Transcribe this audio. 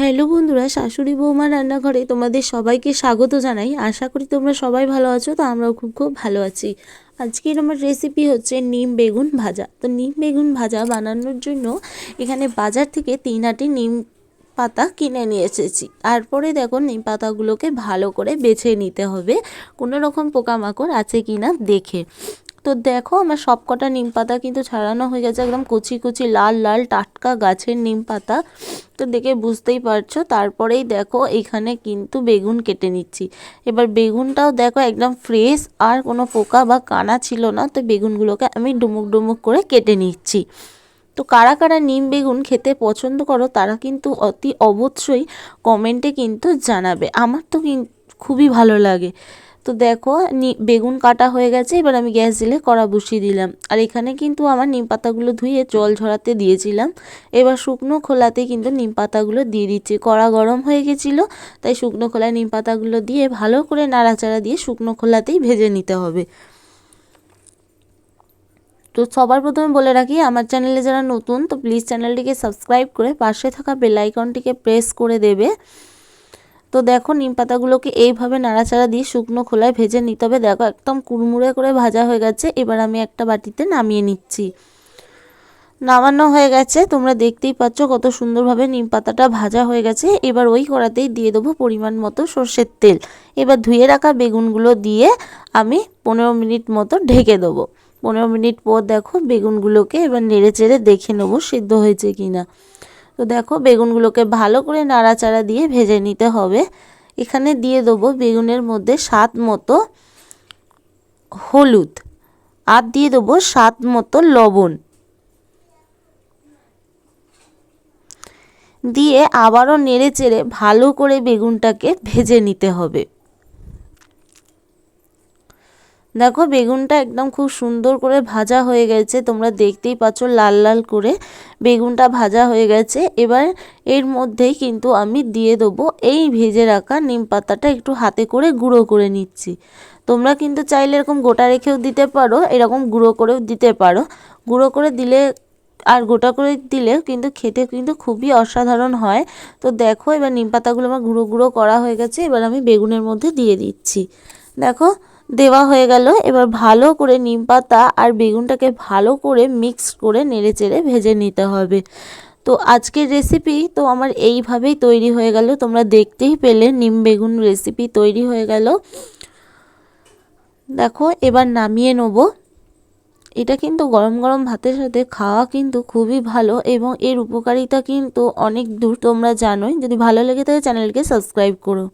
Hello বন্ধুরা, শাশুড়ি বৌমার রান্নাঘরে তোমাদের সবাইকে স্বাগত জানাই। আশা করি তোমরা সবাই ভালো আছো। তো আমরাও খুব খুব ভালো আছি। আজকের আমার রেসিপি হচ্ছে নিম বেগুন ভাজা। তো নিম বেগুন ভাজা বানানোর জন্য এখানে বাজার থেকে 3 আটি নিম পাতা কিনে নিয়ে এসেছি। তারপরে দেখো নিম পাতাগুলোকে ভালো করে বেছে নিতে হবে, কোনো রকম পোকামাকড় আছে কি না দেখে। তো দেখো আমার সব কটা নিম পাতা কিন্তু ছাড়ানো হয়ে গেছে, একদম কচি কচি লাল লাল টাটকা গাছের নিম পাতা। তো দেখে বুঝতেই পারছো। তারপরেই দেখো এখানে কিন্তু বেগুন কেটে নিচ্ছি। এবার বেগুনটাও দেখো একদম ফ্রেশ, আর কোনো পোকা বা কানা ছিল না। তো বেগুনগুলোকে আমি ডুমুক ডুমুক করে কেটে নিচ্ছি। তো কারা কারা নিম বেগুন খেতে পছন্দ করো তারা কিন্তু অতি অবশ্যই কমেন্টে কিন্তু জানাবে। আমার তো খুবই ভালো লাগে। তো দেখো বেগুন কাটা হয়ে গেছে। এবার আমি গ্যাস জেলে কড়া বসিয়ে দিলাম। আর এখানে কিন্তু আমার নিম পাতাগুলো ধুয়ে জল ঝরাতে দিয়েছিলাম। এবার শুকনো খোলাতে কিন্তু নিম পাতাগুলো দিয়ে দিচ্ছি। কড়া গরম হয়ে গেছিলো, তাই শুকনো খোলায় নিম পাতাগুলো দিয়ে ভালো করে নাড়াচাড়া দিয়ে শুকনো খোলাতেই ভেজে নিতে হবে। তো সবার প্রথমে বলে রাখি, আমার চ্যানেলে যারা নতুন তো প্লিজ চ্যানেলটিকে সাবস্ক্রাইব করে পাশে থাকা বেল আইকনটিকে প্রেস করে দেবে। তো দেখো নিম পাতাগুলোকে এইভাবে নাড়াচাড়া দিয়ে শুকনো খোলায় ভেজে নিতে হবে। দেখো একদম কুড়মুড়ে করে ভাজা হয়ে গেছে। এবার আমি একটা বাটিতে নামিয়ে নিচ্ছি। নামানো হয়ে গেছে, তোমরা দেখতেই পাচ্ছ কত সুন্দরভাবে নিম পাতাটা ভাজা হয়ে গেছে। এবার ওই কড়াতেই দিয়ে দেবো পরিমাণ মতো সর্ষের তেল। এবার ধুয়ে রাখা বেগুনগুলো দিয়ে আমি 15 মিনিট মতো ঢেকে দেবো। 15 মিনিট পর দেখো বেগুনগুলোকে এবার নেড়ে চেড়ে দেখে নেবো সিদ্ধ হয়েছে কিনা। তো দেখো বেগুনগুলোকে ভালো করে নাড়াচাড়া দিয়ে ভেজে নিতে হবে। এখানে দিয়ে দেবো বেগুনের মধ্যে স্বাদ মতো হলুদ, আর দিয়ে দেবো স্বাদ মতো লবণ, দিয়ে আবারও নেড়ে চেড়ে ভালো করে বেগুনটাকে ভেজে নিতে হবে। দেখো বেগুনটা একদম খুব সুন্দর করে ভাজা হয়ে গেছে, তোমরা দেখতেই পাচ্ছ লাল লাল করে বেগুনটা ভাজা হয়ে গেছে। এবার এর মধ্যেই কিন্তু আমি দিয়ে দেবো এই ভেজে রাখা নিম পাতাটা একটু হাতে করে গুঁড়ো করে নিচ্ছি। তোমরা কিন্তু চাইলে এরকম গোটা রেখেও দিতে পারো, এরকম গুঁড়ো করেও দিতে পারো। গুঁড়ো করে দিলে আর গোটা করে দিলে কিন্তু খেতে কিন্তু খুবই অসাধারণ হয়। তো দেখো এবার নিম পাতাগুলো আমার গুঁড়ো গুঁড়ো করা হয়ে গেছে। এবার আমি বেগুনের মধ্যে দিয়ে দিচ্ছি। দেখো দেওয়া হয়ে গেল। এবার ভালো করে নিম পাতা আর বেগুনটাকে ভালো করে মিক্স করে নেড়ে চেড়ে ভেজে নিতে হবে। তো আজকের রেসিপি তো আমার এইভাবেই তৈরি হয়ে গেল। তোমরা দেখতেই পেলে নিম বেগুন রেসিপি তৈরি হয়ে গেল। দেখো এবার নামিয়ে নেব। এটা কিন্তু গরম গরম ভাতের সাথে খাওয়া কিন্তু খুবই ভালো, এবং এর উপকারিতা কিন্তু অনেক দূর, তোমরা জানোই। যদি ভালো লেগে থাকে চ্যানেলকে সাবস্ক্রাইব করো।